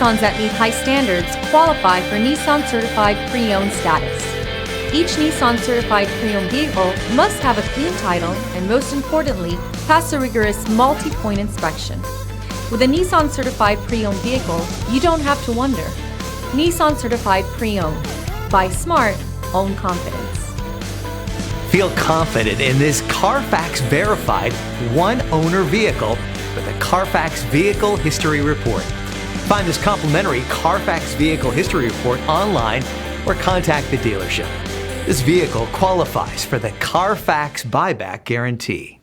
Nissans that meet high standards qualify for Nissan Certified Pre-Owned status. Each Nissan Certified Pre-Owned vehicle must have a clean title and, most importantly, pass a rigorous multi-point inspection. With a Nissan Certified Pre-Owned vehicle, you don't have to wonder. Nissan Certified Pre-Owned. Buy smart, own confidence. Feel confident in this Carfax verified one-owner vehicle with a Carfax Vehicle History Report. Find this complimentary Carfax Vehicle History Report online or contact the dealership. This vehicle qualifies for the Carfax Buyback Guarantee.